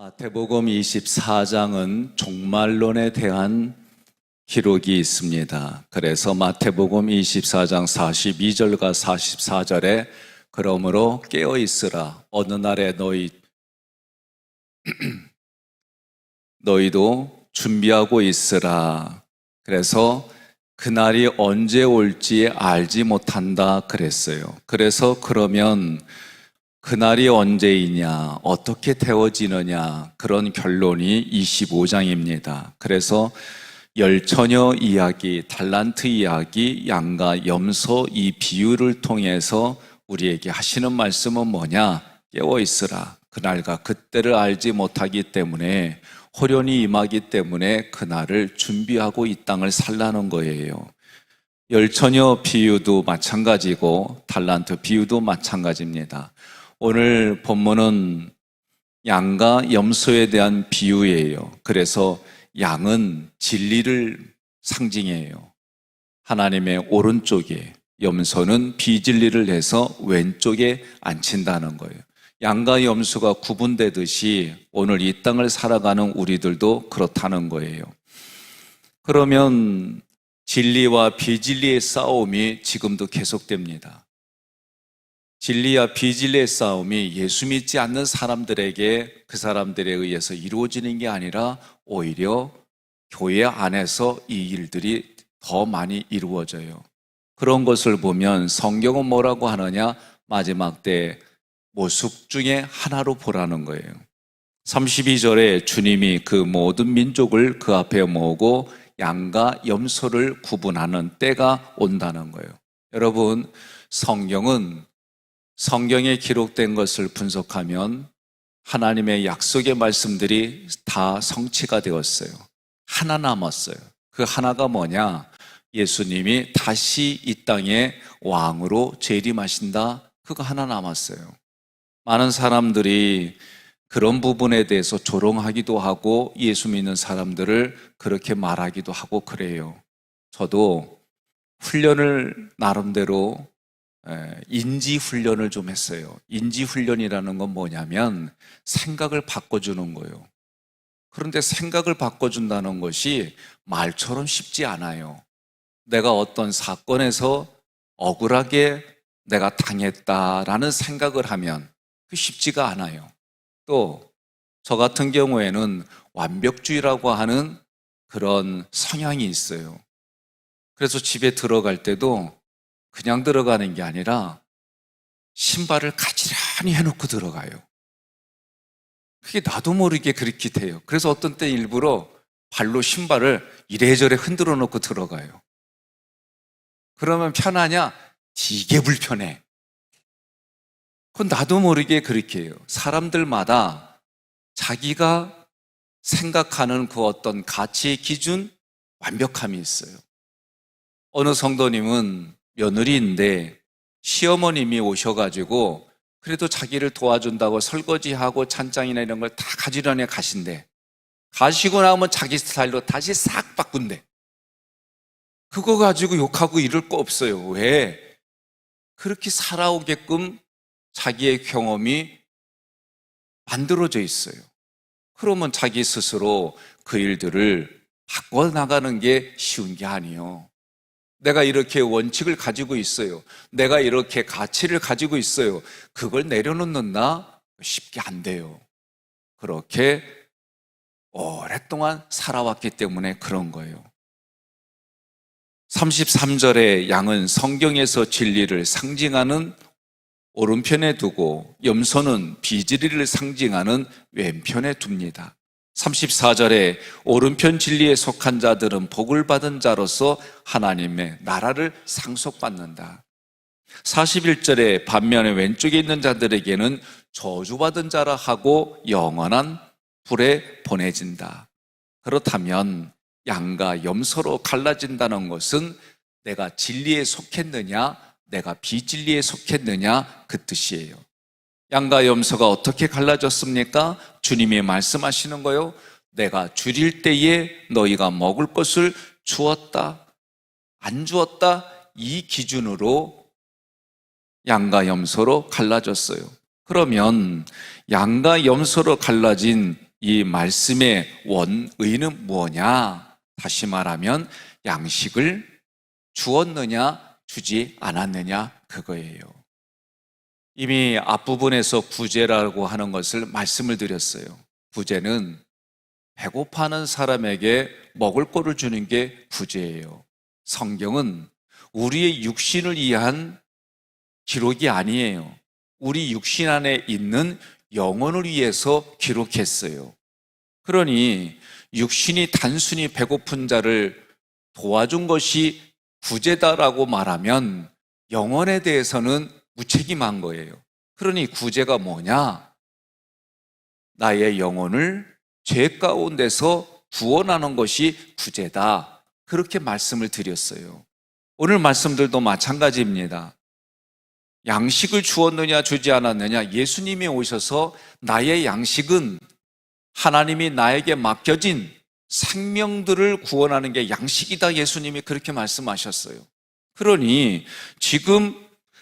마태복음 24장은 종말론에 대한 기록이 있습니다. 그래서 마태복음 24장 42절과 44절에 그러므로 깨어 있으라. 어느 날에 너희도 준비하고 있으라. 그래서 그날이 언제 올지 알지 못한다 그랬어요. 그래서 그러면 그날이 언제이냐, 어떻게 되어지느냐, 그런 결론이 25장입니다. 그래서 열처녀 이야기, 달란트 이야기, 양과 염소 이 비유를 통해서 우리에게 하시는 말씀은 뭐냐? 깨어 있으라. 그날과 그때를 알지 못하기 때문에 호련히 임하기 때문에 그날을 준비하고 이 땅을 살라는 거예요. 열처녀 비유도 마찬가지고 달란트 비유도 마찬가지입니다. 오늘 본문은 양과 염소에 대한 비유예요. 그래서 양은 진리를 상징해요. 하나님의 오른쪽에, 염소는 비진리를 해서 왼쪽에 앉힌다는 거예요. 양과 염소가 구분되듯이 오늘 이 땅을 살아가는 우리들도 그렇다는 거예요. 그러면 진리와 비진리의 싸움이 지금도 계속됩니다. 진리와 비진리의 싸움이 예수 믿지 않는 사람들에게 그 사람들에 의해서 이루어지는 게 아니라 오히려 교회 안에서 이 일들이 더 많이 이루어져요. 그런 것을 보면 성경은 뭐라고 하느냐? 마지막 때 모습 중에 하나로 보라는 거예요. 32절에 주님이 그 모든 민족을 그 앞에 모으고 양과 염소를 구분하는 때가 온다는 거예요. 여러분, 성경에 기록된 것을 분석하면 하나님의 약속의 말씀들이 다 성취가 되었어요. 하나 남았어요. 그 하나가 뭐냐? 예수님이 다시 이 땅에 왕으로 재림하신다. 그거 하나 남았어요. 많은 사람들이 그런 부분에 대해서 조롱하기도 하고 예수 믿는 사람들을 그렇게 말하기도 하고 그래요. 저도 훈련을 나름대로 인지 훈련을 좀 했어요. 인지 훈련이라는 건 뭐냐면 생각을 바꿔주는 거예요. 그런데 생각을 바꿔준다는 것이 말처럼 쉽지 않아요. 내가 어떤 사건에서 억울하게 내가 당했다라는 생각을 하면 그 쉽지가 않아요. 또 저 같은 경우에는 완벽주의라고 하는 그런 성향이 있어요. 그래서 집에 들어갈 때도 그냥 들어가는 게 아니라 신발을 가지런히 해놓고 들어가요. 그게 나도 모르게 그렇게 돼요. 그래서 어떤 때 일부러 발로 신발을 이래저래 흔들어 놓고 들어가요. 그러면 편하냐? 되게 불편해. 그건 나도 모르게 그렇게 해요. 사람들마다 자기가 생각하는 그 어떤 가치의 기준, 완벽함이 있어요. 어느 성도님은 며느리인데 시어머님이 오셔가지고 그래도 자기를 도와준다고 설거지하고 찬장이나 이런 걸 다 가지런히 가신대. 가시고 나면 자기 스타일로 다시 싹 바꾼대. 그거 가지고 욕하고 이럴 거 없어요. 왜? 그렇게 살아오게끔 자기의 경험이 만들어져 있어요. 그러면 자기 스스로 그 일들을 바꿔나가는 게 쉬운 게 아니에요. 내가 이렇게 원칙을 가지고 있어요. 내가 이렇게 가치를 가지고 있어요. 그걸 내려놓는다? 쉽게 안 돼요. 그렇게 오랫동안 살아왔기 때문에 그런 거예요. 33절에 양은 성경에서 진리를 상징하는 오른편에 두고 염소는 비진리를 상징하는 왼편에 둡니다. 34절에 오른편 진리에 속한 자들은 복을 받은 자로서 하나님의 나라를 상속받는다. 41절에 반면에 왼쪽에 있는 자들에게는 저주받은 자라 하고 영원한 불에 보내진다. 그렇다면 양과 염소로 갈라진다는 것은 내가 진리에 속했느냐, 내가 비진리에 속했느냐 그 뜻이에요. 양과 염소가 어떻게 갈라졌습니까? 주님이 말씀하시는 거요. 내가 줄일 때에 너희가 먹을 것을 주었다, 안 주었다, 이 기준으로 양과 염소로 갈라졌어요. 그러면 양과 염소로 갈라진 이 말씀의 원의는 뭐냐? 다시 말하면 양식을 주었느냐 주지 않았느냐 그거예요. 이미 앞부분에서 구제라고 하는 것을 말씀을 드렸어요. 구제는 배고파하는 사람에게 먹을 거를 주는 게 구제예요. 성경은 우리의 육신을 위한 기록이 아니에요. 우리 육신 안에 있는 영혼을 위해서 기록했어요. 그러니 육신이 단순히 배고픈 자를 도와준 것이 구제다라고 말하면 영혼에 대해서는 무책임한 거예요. 그러니 구제가 뭐냐? 나의 영혼을 죄 가운데서 구원하는 것이 구제다. 그렇게 말씀을 드렸어요. 오늘 말씀들도 마찬가지입니다. 양식을 주었느냐 주지 않았느냐, 예수님이 오셔서 나의 양식은 하나님이 나에게 맡겨진 생명들을 구원하는 게 양식이다, 예수님이 그렇게 말씀하셨어요. 그러니 지금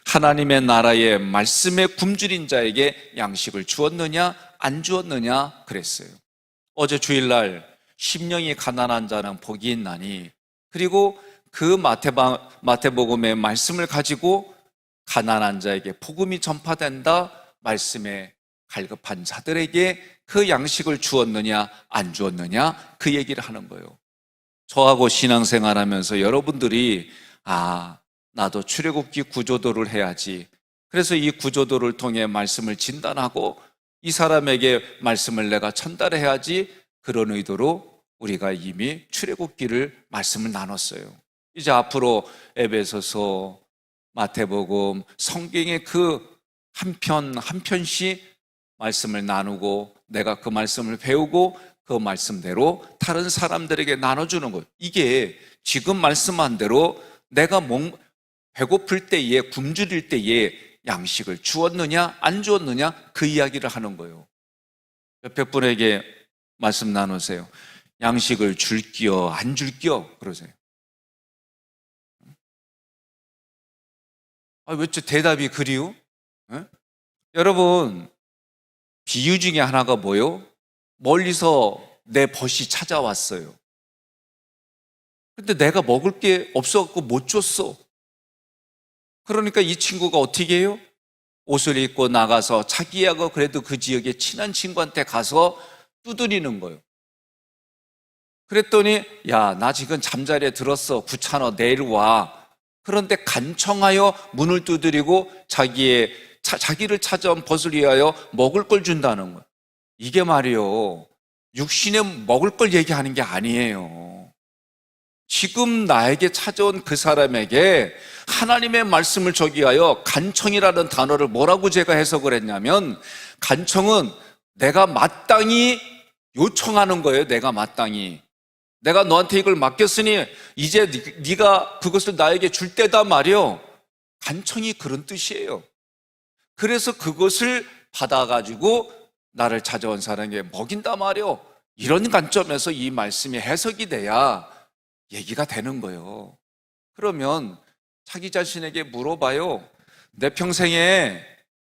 하나님의 나라의 말씀의 굶주린 자에게 양식을 주었느냐 안 주었느냐 그랬어요. 어제 주일날 심령이 가난한 자는 복이 있나니, 그리고 그 마태복음의 말씀을 가지고 가난한 자에게 복음이 전파된다, 말씀에 갈급한 자들에게 그 양식을 주었느냐 안 주었느냐 그 얘기를 하는 거예요. 저하고 신앙생활하면서 여러분들이 나도 출애굽기 구조도를 해야지, 그래서 이 구조도를 통해 말씀을 진단하고 이 사람에게 말씀을 내가 전달해야지, 그런 의도로 우리가 이미 출애굽기를 말씀을 나눴어요. 이제 앞으로 에베소서, 마태복음, 성경의 그 한 편 한 편씩 말씀을 나누고 내가 그 말씀을 배우고 그 말씀대로 다른 사람들에게 나눠주는 것, 이게 지금 말씀한 대로 내가 배고플 때에, 굶주릴 때에 양식을 주었느냐 안 주었느냐 그 이야기를 하는 거예요. 옆에 분에게 말씀 나누세요. 양식을 줄기요 안 줄기요 그러세요. 왜 대답이 그리요? 여러분, 비유 중에 하나가 뭐요? 멀리서 내 벗이 찾아왔어요. 근데 내가 먹을 게 없어갖고 못 줬어. 그러니까 이 친구가 어떻게 해요? 옷을 입고 나가서 자기하고 그래도 그 지역에 친한 친구한테 가서 두드리는 거예요. 그랬더니 야, 나 지금 잠자리에 들었어, 귀찮아, 내일 와. 그런데 간청하여 문을 두드리고 자기를 찾아온 벗을 위하여 먹을 걸 준다는 거예요. 이게 말이요, 육신에 먹을 걸 얘기하는 게 아니에요. 지금 나에게 찾아온 그 사람에게 하나님의 말씀을 저기하여, 간청이라는 단어를 뭐라고 제가 해석을 했냐면, 간청은 내가 마땅히 요청하는 거예요. 내가 마땅히, 내가 너한테 이걸 맡겼으니 이제 네가 그것을 나에게 줄 때다 말이요. 간청이 그런 뜻이에요. 그래서 그것을 받아가지고 나를 찾아온 사람에게 먹인다 말이요. 이런 관점에서 이 말씀이 해석이 돼야 얘기가 되는 거예요. 그러면 자기 자신에게 물어봐요. 내 평생에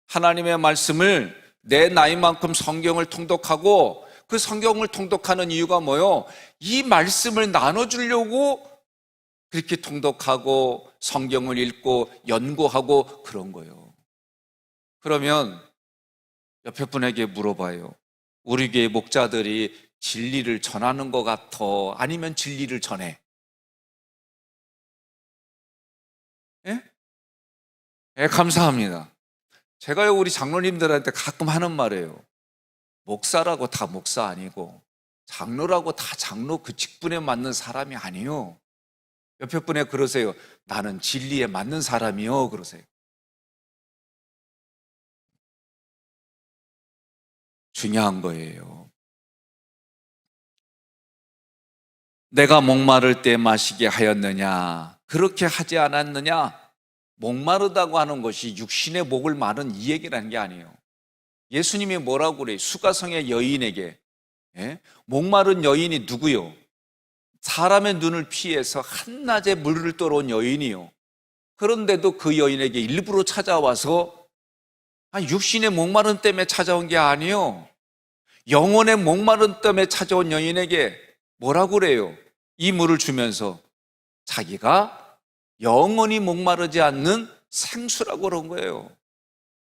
하나님의 말씀을, 내 나이만큼 성경을 통독하고 그 성경을 통독하는 이유가 뭐요? 이 말씀을 나눠주려고 그렇게 통독하고 성경을 읽고 연구하고 그런 거예요. 그러면 옆에 분에게 물어봐요. 우리 교회 목자들이 진리를 전하는 것 같아? 아니면 진리를 전해? 예? 예, 감사합니다. 제가요, 우리 장로님들한테 가끔 하는 말이에요. 목사라고 다 목사 아니고 장로라고 다 장로 그 직분에 맞는 사람이 아니요. 옆에 분에 그러세요. 나는 진리에 맞는 사람이요 그러세요. 중요한 거예요. 내가 목마를 때 마시게 하였느냐, 그렇게 하지 않았느냐. 목마르다고 하는 것이 육신의 목을 마른 이 얘기라는 게 아니에요. 예수님이 뭐라고 그래요? 수가성의 여인에게, 목마른 여인이 누구요? 사람의 눈을 피해서 한낮에 물을 떠온 여인이요. 그런데도 그 여인에게 일부러 찾아와서 육신의 목마름 때문에 찾아온 게 아니에요. 영혼의 목마름 때문에 찾아온 여인에게 뭐라고 그래요? 이 물을 주면서 자기가 영원히 목마르지 않는 생수라고 그런 거예요.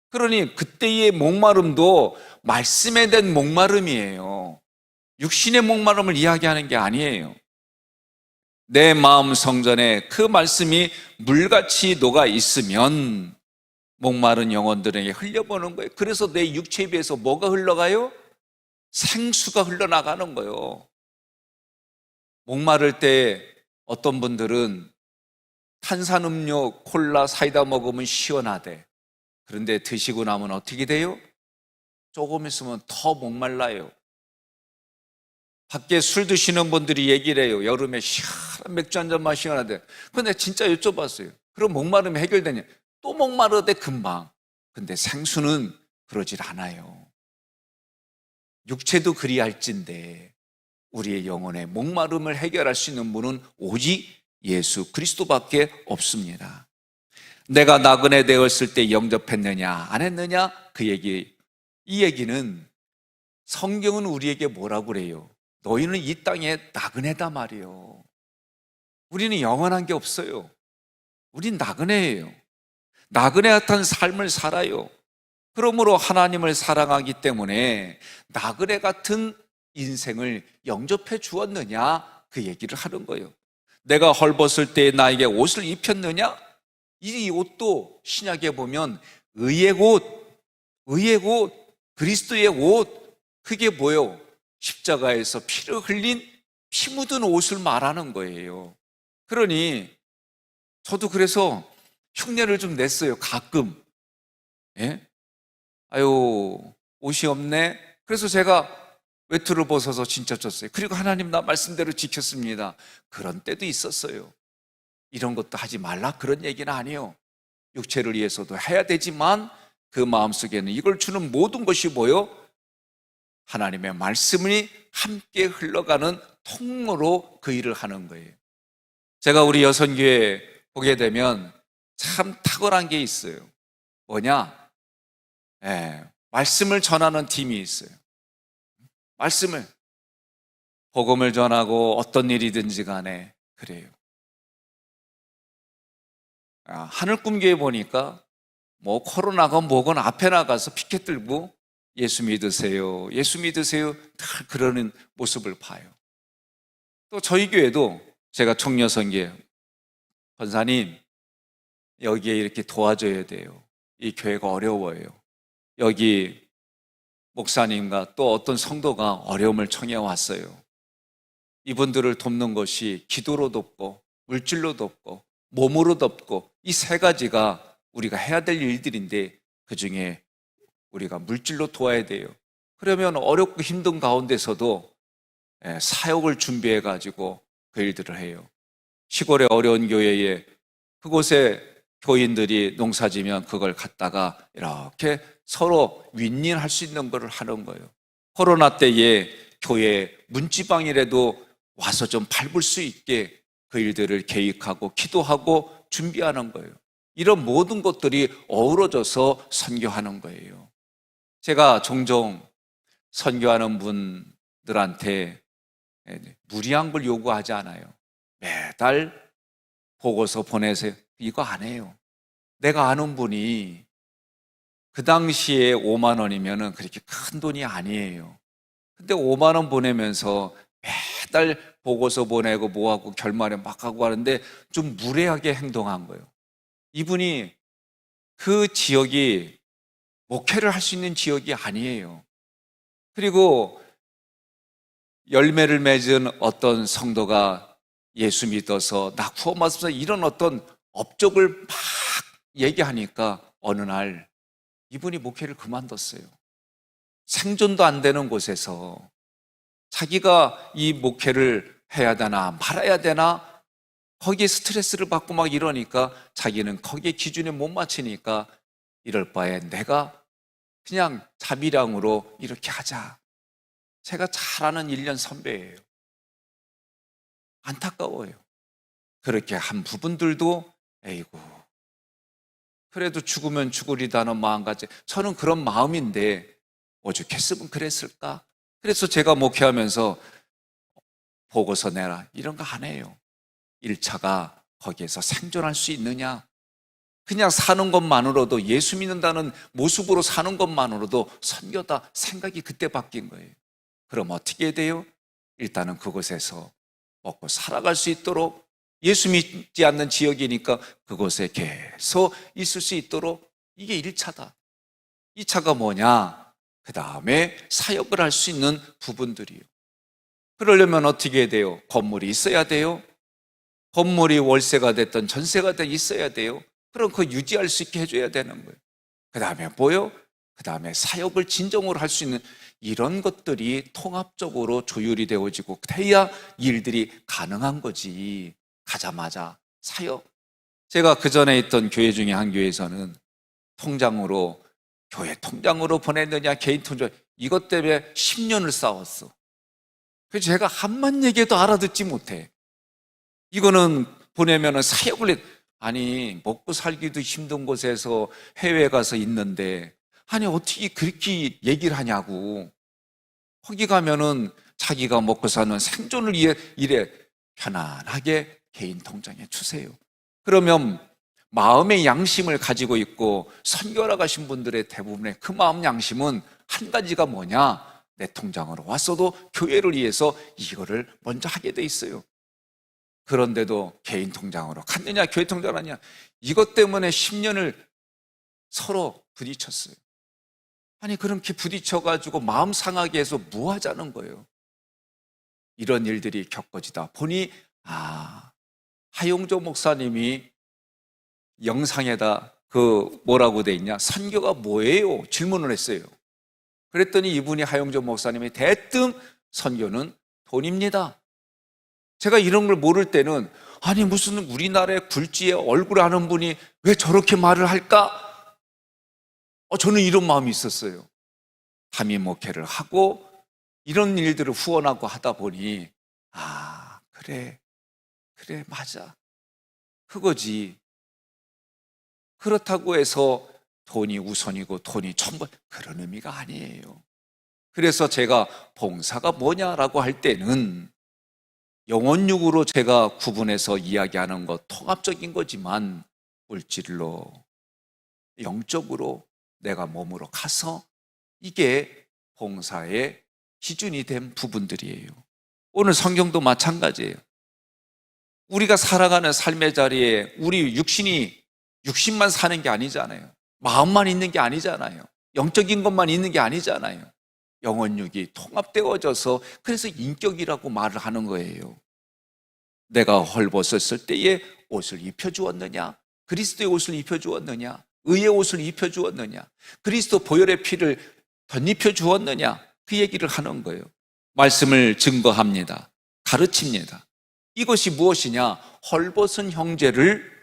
그러니 그때의 목마름도 말씀에 대한 목마름이에요. 육신의 목마름을 이야기하는 게 아니에요. 내 마음 성전에 그 말씀이 물같이 녹아 있으면 목마른 영혼들에게 흘려보는 거예요. 그래서 내 육체에 비해서 뭐가 흘러가요? 생수가 흘러나가는 거예요. 목마를 때 어떤 분들은 탄산음료, 콜라, 사이다 먹으면 시원하대. 그런데 드시고 나면 어떻게 돼요? 조금 있으면 더 목말라요. 밖에 술 드시는 분들이 얘기를 해요. 여름에 시원한 맥주 한 잔만 시원하대. 근데 진짜 여쭤봤어요. 그럼 목마름이 해결되냐? 또 목마르대 금방. 근데 생수는 그러질 않아요. 육체도 그리할진데 우리의 영혼의 목마름을 해결할 수 있는 분은 오직 예수 그리스도밖에 없습니다. 내가 나그네 되었을 때 영접했느냐 안 했느냐 그 얘기. 이 얘기는 성경은 우리에게 뭐라고 그래요? 너희는 이 땅에 나그네다 말이에요. 우리는 영원한 게 없어요. 우린 나그네예요. 나그네 같은 삶을 살아요. 그러므로 하나님을 사랑하기 때문에 나그네 같은 인생을 영접해 주었느냐 그 얘기를 하는 거예요. 내가 헐벗을 때 나에게 옷을 입혔느냐? 이 옷도 신약에 보면 의의 옷, 그리스도의 옷, 그게 뭐예요? 십자가에서 피를 흘린 피 묻은 옷을 말하는 거예요. 그러니 저도 그래서 흉내를 좀 냈어요. 가끔. 예? 아유, 옷이 없네. 그래서 제가 외투를 벗어서 진짜 줬어요. 그리고 하나님 나 말씀대로 지켰습니다. 그런 때도 있었어요. 이런 것도 하지 말라 그런 얘기는 아니에요. 육체를 위해서도 해야 되지만 그 마음속에는 이걸 주는 모든 것이 뭐요? 하나님의 말씀이 함께 흘러가는 통로로 그 일을 하는 거예요. 제가 우리 여선교회 보게 되면 참 탁월한 게 있어요. 뭐냐? 말씀을 전하는 팀이 있어요. 말씀을, 복음을 전하고 어떤 일이든지 간에 그래요. 하늘꿈교회 보니까 뭐 코로나가 뭐건 앞에 나가서 피켓 들고 예수 믿으세요, 예수 믿으세요 늘 그러는 모습을 봐요. 또 저희 교회도 제가 청년선교 권사님 여기에 이렇게 도와줘야 돼요. 이 교회가 어려워요. 여기 목사님과 또 어떤 성도가 어려움을 청해 왔어요. 이분들을 돕는 것이 기도로 돕고 물질로 돕고 몸으로 돕고 이 세 가지가 우리가 해야 될 일들인데 그중에 우리가 물질로 도와야 돼요. 그러면 어렵고 힘든 가운데서도 사역을 준비해 가지고 그 일들을 해요. 시골의 어려운 교회에 그곳에 교인들이 농사지면 그걸 갖다가 이렇게 서로 윈윈할 수 있는 걸 하는 거예요. 코로나 때에 교회 문지방이라도 와서 좀 밟을 수 있게 그 일들을 계획하고 기도하고 준비하는 거예요. 이런 모든 것들이 어우러져서 선교하는 거예요. 제가 종종 선교하는 분들한테 무리한 걸 요구하지 않아요. 매달 보고서 보내세요. 이거 안 해요. 내가 아는 분이 그 당시에 5만 원이면 그렇게 큰 돈이 아니에요. 근데 5만 원 보내면서 매달 보고서 보내고 뭐하고 결말에 막 하고 하는데 좀 무례하게 행동한 거예요. 이분이 그 지역이 목회를 할 수 있는 지역이 아니에요. 그리고 열매를 맺은 어떤 성도가 예수 믿어서 나 구원받아서 이런 어떤 업적을 막 얘기하니까 어느 날 이분이 목회를 그만뒀어요. 생존도 안 되는 곳에서 자기가 이 목회를 해야 되나 말아야 되나 거기에 스트레스를 받고 막 이러니까 자기는 거기에 기준에 못 맞추니까 이럴 바에 내가 그냥 자비량으로 이렇게 하자. 제가 잘 아는 1년 선배예요. 안타까워요. 그렇게 한 부분들도 에이구 그래도 죽으면 죽으리다는 마음가짐. 저는 그런 마음인데 오죽했으면 그랬을까? 그래서 제가 목회하면서 보고서 내라 이런 거 안 해요. 1차가 거기에서 생존할 수 있느냐, 그냥 사는 것만으로도, 예수 믿는다는 모습으로 사는 것만으로도 선교다 생각이 그때 바뀐 거예요. 그럼 어떻게 돼요? 일단은 그곳에서 먹고 살아갈 수 있도록, 예수 믿지 않는 지역이니까 그곳에 계속 있을 수 있도록, 이게 1차다. 2차가 뭐냐? 그 다음에 사역을 할 수 있는 부분들이요. 그러려면 어떻게 해야 돼요? 건물이 있어야 돼요. 건물이 월세가 됐든 전세가 됐든 있어야 돼요. 그럼 그거 유지할 수 있게 해줘야 되는 거예요. 그 다음에 뭐요? 그 다음에 사역을 진정으로 할 수 있는 이런 것들이 통합적으로 조율이 되어지고 돼야 일들이 가능한 거지. 가자마자 사역. 제가 그 전에 있던 교회 중에 한 교회에서는 통장으로, 교회 통장으로 보냈느냐 개인 통장, 이것 때문에 10년을 싸웠어. 그래서 제가 한만 얘기해도 알아듣지 못해. 이거는 보내면은 사역을 해. 아니, 먹고 살기도 힘든 곳에서 해외에 가서 있는데, 아니, 어떻게 그렇게 얘기를 하냐고. 거기 가면은 자기가 먹고 사는 생존을 위해 이래 편안하게 개인 통장에 주세요. 그러면 마음의 양심을 가지고 있고 선교하러 가신 분들의 대부분의 그 마음 양심은 한 가지가 뭐냐? 내 통장으로 왔어도 교회를 위해서 이거를 먼저 하게 돼 있어요. 그런데도 개인 통장으로 갔느냐 교회 통장으로 갔느냐, 이것 때문에 10년을 서로 부딪혔어요. 아니, 그렇게 부딪혀가지고 마음 상하게 해서 뭐 하자는 거예요? 이런 일들이 겪어지다 보니 하용조 목사님이 영상에다 그 뭐라고 돼 있냐, 선교가 뭐예요? 질문을 했어요. 그랬더니 이분이, 하용조 목사님이 대뜸 선교는 돈입니다. 제가 이런 걸 모를 때는, 아니 무슨 우리나라의 굴지의 얼굴 아는 분이 왜 저렇게 말을 할까? 저는 이런 마음이 있었어요. 담임 목회를 하고 이런 일들을 후원하고 하다 보니 그래 맞아, 그거지. 그렇다고 해서 돈이 우선이고 돈이 전부, 그런 의미가 아니에요. 그래서 제가 봉사가 뭐냐라고 할 때는 영혼육으로 제가 구분해서 이야기하는 것, 통합적인 거지만 물질로, 영적으로 내가 몸으로 가서, 이게 봉사의 기준이 된 부분들이에요. 오늘 성경도 마찬가지예요. 우리가 살아가는 삶의 자리에 우리 육신만 사는 게 아니잖아요. 마음만 있는 게 아니잖아요. 영적인 것만 있는 게 아니잖아요. 영혼육이 통합되어져서, 그래서 인격이라고 말을 하는 거예요. 내가 헐벗었을 때에 옷을 입혀주었느냐? 그리스도의 옷을 입혀주었느냐? 의의 옷을 입혀주었느냐? 그리스도 보혈의 피를 덧입혀주었느냐? 그 얘기를 하는 거예요. 말씀을 증거합니다. 가르칩니다. 이것이 무엇이냐? 헐벗은 형제를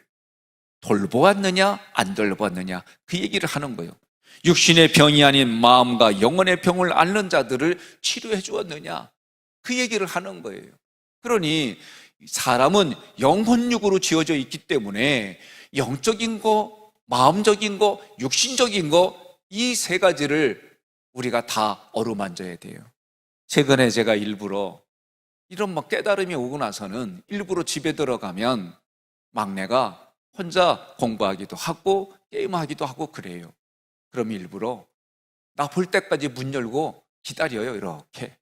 돌보았느냐 안 돌보았느냐, 그 얘기를 하는 거예요. 육신의 병이 아닌 마음과 영혼의 병을 앓는 자들을 치료해 주었느냐, 그 얘기를 하는 거예요. 그러니 사람은 영혼육으로 지어져 있기 때문에 영적인 거, 마음적인 거, 육신적인 거, 이 세 가지를 우리가 다 어루만져야 돼요. 최근에 제가 일부러 이런 깨달음이 오고 나서는 일부러 집에 들어가면 막내가 혼자 공부하기도 하고 게임하기도 하고 그래요. 그럼 일부러 나 볼 때까지 문 열고 기다려요, 이렇게.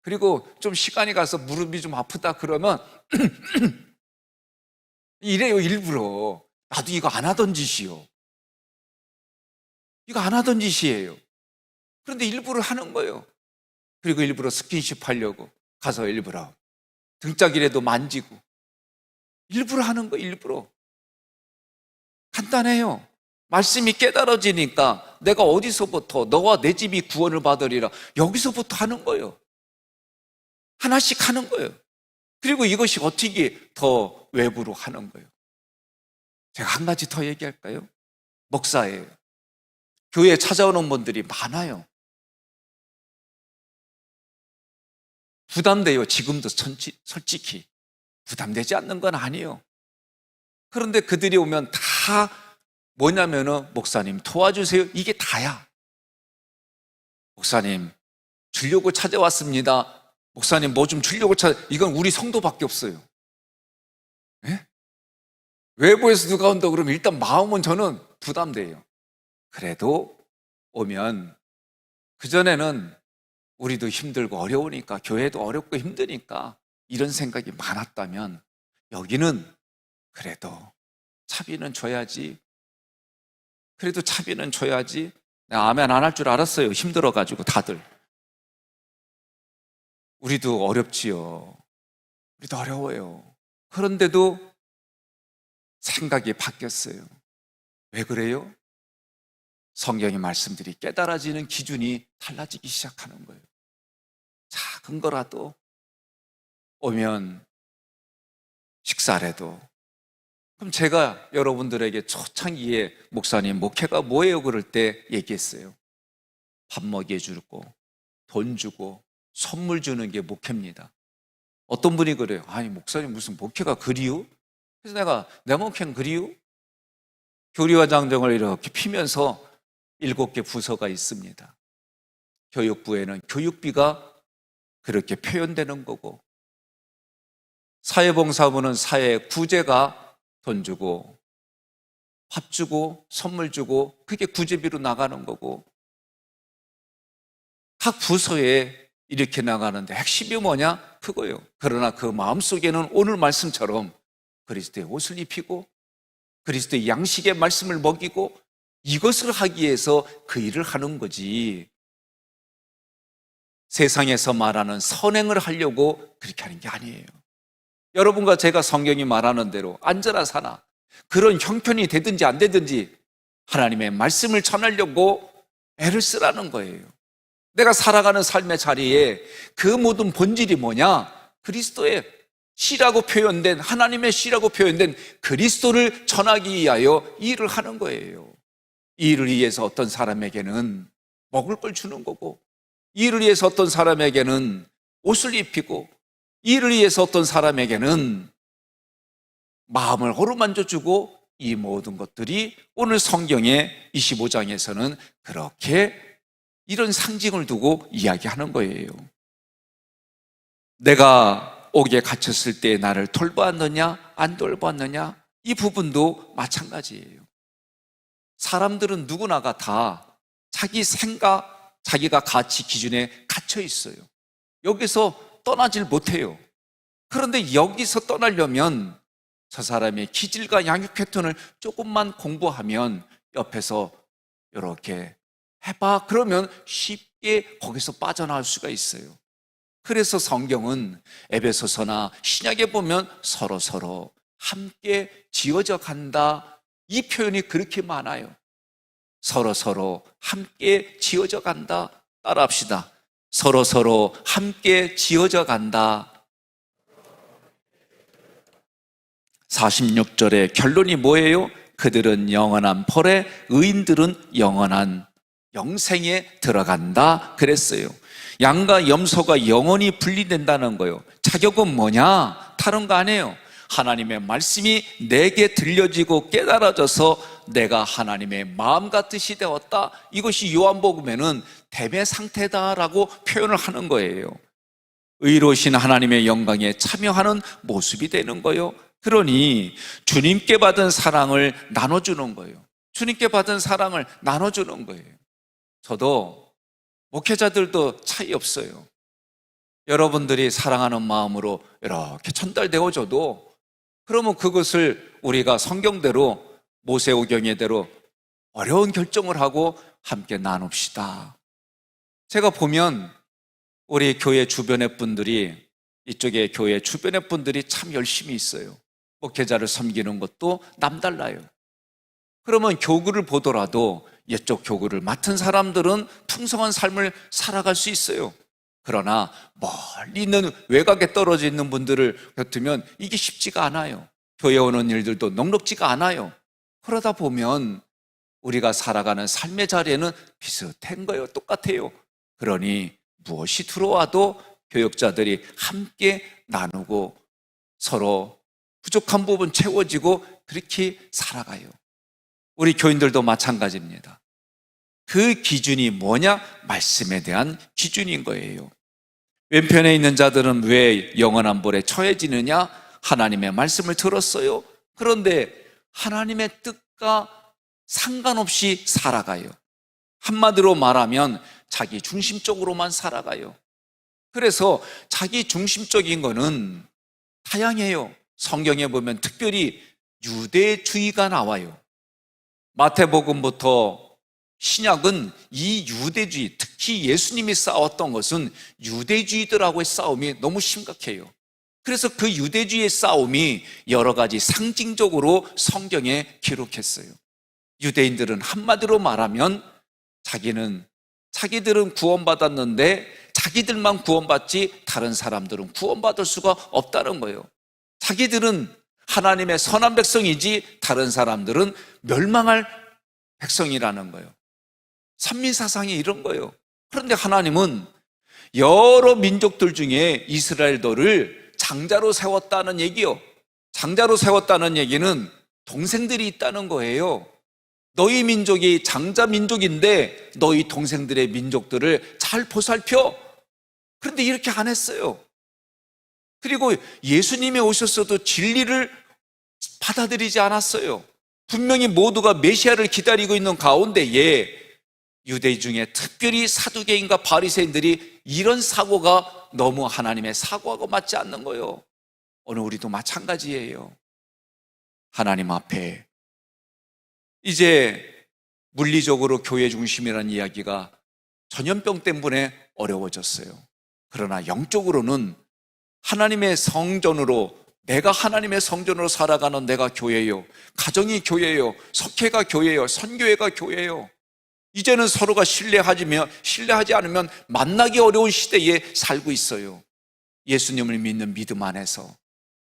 그리고 좀 시간이 가서 무릎이 좀 아프다 그러면 이래요, 일부러. 나도 이거 안 하던 짓이요. 이거 안 하던 짓이에요. 그런데 일부러 하는 거예요. 그리고 일부러 스킨십 하려고 가서 일부러 등짝이라도 만지고, 일부러 하는 거예요, 일부러. 간단해요. 말씀이 깨달아지니까 내가 어디서부터, 너와 내 집이 구원을 받으리라, 여기서부터 하는 거예요. 하나씩 하는 거예요. 그리고 이것이 어떻게 더 외부로 하는 거예요. 제가 한 가지 더 얘기할까요? 목사예요. 교회에 찾아오는 분들이 많아요. 부담돼요. 지금도 솔직히 부담되지 않는 건 아니에요. 그런데 그들이 오면 다 뭐냐면은, 목사님 도와주세요, 이게 다야. 목사님 주려고 찾아왔습니다. 목사님 뭐 좀 주려고 이건 우리 성도밖에 없어요. 예? 외부에서 누가 온다 그러면 일단 마음은 저는 부담돼요. 그래도 오면 그전에는 우리도 힘들고 어려우니까, 교회도 어렵고 힘드니까 이런 생각이 많았다면, 여기는 그래도 차비는 줘야지. 그래도 차비는 줘야지. 내가 아멘 안 할 줄 알았어요. 힘들어가지고 다들. 우리도 어렵지요. 우리도 어려워요. 그런데도 생각이 바뀌었어요. 왜 그래요? 성경의 말씀들이 깨달아지는 기준이 달라지기 시작하는 거예요. 작은 거라도 오면 식사라도. 그럼 제가 여러분들에게 초창기에 목사님 목회가 뭐예요? 그럴 때 얘기했어요. 밥 먹여주고 돈 주고 선물 주는 게 목회입니다. 어떤 분이 그래요. 아니 목사님 무슨 목회가 그리요? 그래서 내가 내 목회는 그리요? 교리와 장정을 이렇게 피면서 7개 부서가 있습니다. 교육부에는 교육비가 그렇게 표현되는 거고, 사회봉사부는 사회 구제가 돈 주고 밥 주고 선물 주고 그게 구제비로 나가는 거고, 각 부서에 이렇게 나가는데 핵심이 뭐냐? 그거예요. 그러나 그 마음속에는 오늘 말씀처럼 그리스도의 옷을 입히고 그리스도의 양식의 말씀을 먹이고, 이것을 하기 위해서 그 일을 하는 거지, 세상에서 말하는 선행을 하려고 그렇게 하는 게 아니에요. 여러분과 제가 성경이 말하는 대로 앉아나 사나 그런 형편이 되든지 안 되든지 하나님의 말씀을 전하려고 애를 쓰라는 거예요. 내가 살아가는 삶의 자리에 그 모든 본질이 뭐냐? 그리스도의 씨라고 표현된, 하나님의 씨라고 표현된 그리스도를 전하기 위하여 이 일을 하는 거예요. 이 일을 위해서 어떤 사람에게는 먹을 걸 주는 거고, 이 일을 위해서 어떤 사람에게는 옷을 입히고, 이 일을 위해서 어떤 사람에게는 마음을 어루만져 주고, 이 모든 것들이 오늘 성경의 25장에서는 그렇게 이런 상징을 두고 이야기하는 거예요. 내가 옥에 갇혔을 때 나를 돌보았느냐 안 돌보았느냐, 이 부분도 마찬가지예요. 사람들은 누구나가 다 자기 생각, 자기가 가치 기준에 갇혀 있어요. 여기서 떠나질 못해요. 그런데 여기서 떠나려면 저 사람의 기질과 양육 패턴을 조금만 공부하면, 옆에서 이렇게 해봐 그러면 쉽게 거기서 빠져나올 수가 있어요. 그래서 성경은 에베소서나 신약에 보면 서로 함께 지어져 간다, 이 표현이 그렇게 많아요. 서로 함께 지어져 간다. 따라합시다. 서로 함께 지어져 간다. 46절의 결론이 뭐예요? 그들은 영원한 벌에, 의인들은 영원한 영생에 들어간다 그랬어요. 양과 염소가 영원히 분리된다는 거예요. 자격은 뭐냐? 다른 거 아니에요. 하나님의 말씀이 내게 들려지고 깨달아져서 내가 하나님의 마음과 뜻이 되었다. 이것이 요한복음에는 대매 상태다라고 표현을 하는 거예요. 의로우신 하나님의 영광에 참여하는 모습이 되는 거예요. 그러니 주님께 받은 사랑을 나눠주는 거예요. 주님께 받은 사랑을 나눠주는 거예요. 저도 목회자들도 차이 없어요. 여러분들이 사랑하는 마음으로 이렇게 전달되어져도, 그러면 그것을 우리가 성경대로, 모세오경의대로 어려운 결정을 하고 함께 나눕시다. 제가 보면 우리 교회 주변의 분들이, 이쪽에 교회 주변의 분들이 참 열심히 있어요. 목회자를 섬기는 것도 남달라요. 그러면 교구를 보더라도 이쪽 교구를 맡은 사람들은 풍성한 삶을 살아갈 수 있어요. 그러나 멀리 있는 외곽에 떨어져 있는 분들을 곁으면 이게 쉽지가 않아요. 교회 오는 일들도 넉넉지가 않아요. 그러다 보면 우리가 살아가는 삶의 자리에는 비슷한 거예요. 똑같아요. 그러니 무엇이 들어와도 교역자들이 함께 나누고 서로 부족한 부분 채워지고 그렇게 살아가요. 우리 교인들도 마찬가지입니다. 그 기준이 뭐냐? 말씀에 대한 기준인 거예요. 왼편에 있는 자들은 왜 영원한 벌에 처해지느냐? 하나님의 말씀을 들었어요. 그런데 하나님의 뜻과 상관없이 살아가요. 한마디로 말하면 자기 중심적으로만 살아가요. 그래서 자기 중심적인 거는 다양해요. 성경에 보면 특별히 유대주의가 나와요. 마태복음부터 신약은 이 유대주의, 특히 예수님이 싸웠던 것은 유대주의들하고의 싸움이 너무 심각해요. 그래서 그 유대주의의 싸움이 여러 가지 상징적으로 성경에 기록했어요. 유대인들은 한마디로 말하면 자기들은 구원받았는데 자기들만 구원받지 다른 사람들은 구원받을 수가 없다는 거예요. 자기들은 하나님의 선한 백성이지 다른 사람들은 멸망할 백성이라는 거예요. 산민사상이 이런 거예요. 그런데 하나님은 여러 민족들 중에 이스라엘도를 장자로 세웠다는 얘기요. 장자로 세웠다는 얘기는 동생들이 있다는 거예요. 너희 민족이 장자 민족인데 너희 동생들의 민족들을 잘 보살펴. 그런데 이렇게 안 했어요. 그리고 예수님이 오셨어도 진리를 받아들이지 않았어요. 분명히 모두가 메시아를 기다리고 있는 가운데에 유대 중에 특별히 사두개인과 바리새인들이 이런 사고가 너무 하나님의 사고하고 맞지 않는 거예요. 오늘 우리도 마찬가지예요. 하나님 앞에 이제 물리적으로 교회 중심이라는 이야기가 전염병 때문에 어려워졌어요. 그러나 영적으로는 하나님의 성전으로, 내가 하나님의 성전으로 살아가는 내가 교회요, 가정이 교회요, 석회가 교회요, 선교회가 교회요. 이제는 서로가 신뢰하지 않으면 만나기 어려운 시대에 살고 있어요. 예수님을 믿는 믿음 안에서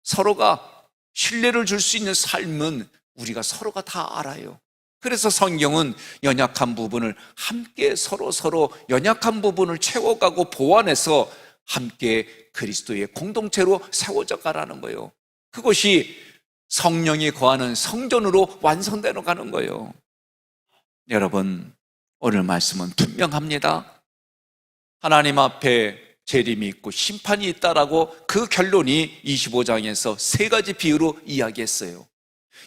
서로가 신뢰를 줄 수 있는 삶은 우리가 서로가 다 알아요. 그래서 성경은 연약한 부분을 함께 서로 연약한 부분을 채워가고 보완해서 함께 그리스도의 공동체로 세워져 가라는 거예요. 그것이 성령이 거하는 성전으로 완성되어 가는 거예요. 여러분, 오늘 말씀은 분명합니다. 하나님 앞에 재림이 있고 심판이 있다라고 그 결론이 25장에서 세 가지 비유로 이야기했어요.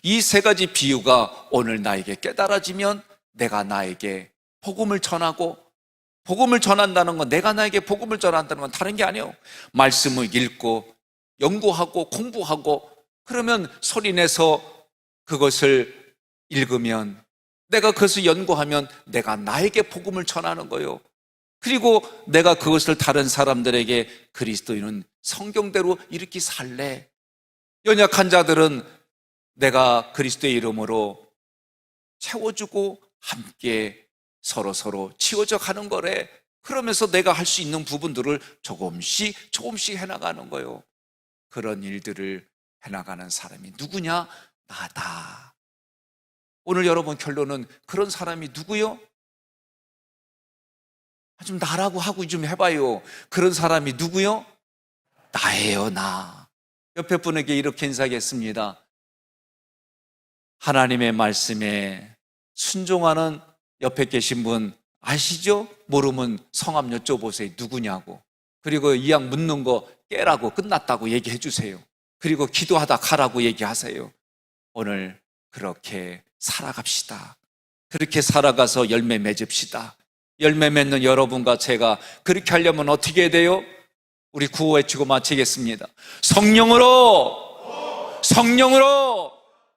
이 세 가지 비유가 오늘 나에게 깨달아지면 내가 나에게 복음을 전하고, 복음을 전한다는 건, 내가 나에게 복음을 전한다는 건 다른 게 아니에요. 말씀을 읽고 연구하고 공부하고, 그러면 소리내서 그것을 읽으면, 내가 그것을 연구하면 내가 나에게 복음을 전하는 거예요. 그리고 내가 그것을 다른 사람들에게 그리스도인은 성경대로 이렇게 살래. 연약한 자들은 내가 그리스도의 이름으로 채워주고 함께 서로 치워져 가는 거래. 그러면서 내가 할 수 있는 부분들을 조금씩 해나가는 거예요. 그런 일들을 해나가는 사람이 누구냐? 나다. 오늘 여러분 결론은 그런 사람이 누구요? 좀 나라고 하고 좀 해봐요. 그런 사람이 누구요? 나예요, 나. 옆에 분에게 이렇게 인사하겠습니다. 하나님의 말씀에 순종하는 옆에 계신 분 아시죠? 모르면 성함 여쭤보세요. 누구냐고. 그리고 이왕 묻는 거 깨라고, 끝났다고 얘기해 주세요. 그리고 기도하다 가라고 얘기하세요. 오늘 그렇게 살아갑시다. 그렇게 살아가서 열매 맺읍시다. 열매 맺는 여러분과 제가 그렇게 하려면 어떻게 해야 돼요? 우리 구호 외치고 마치겠습니다. 성령으로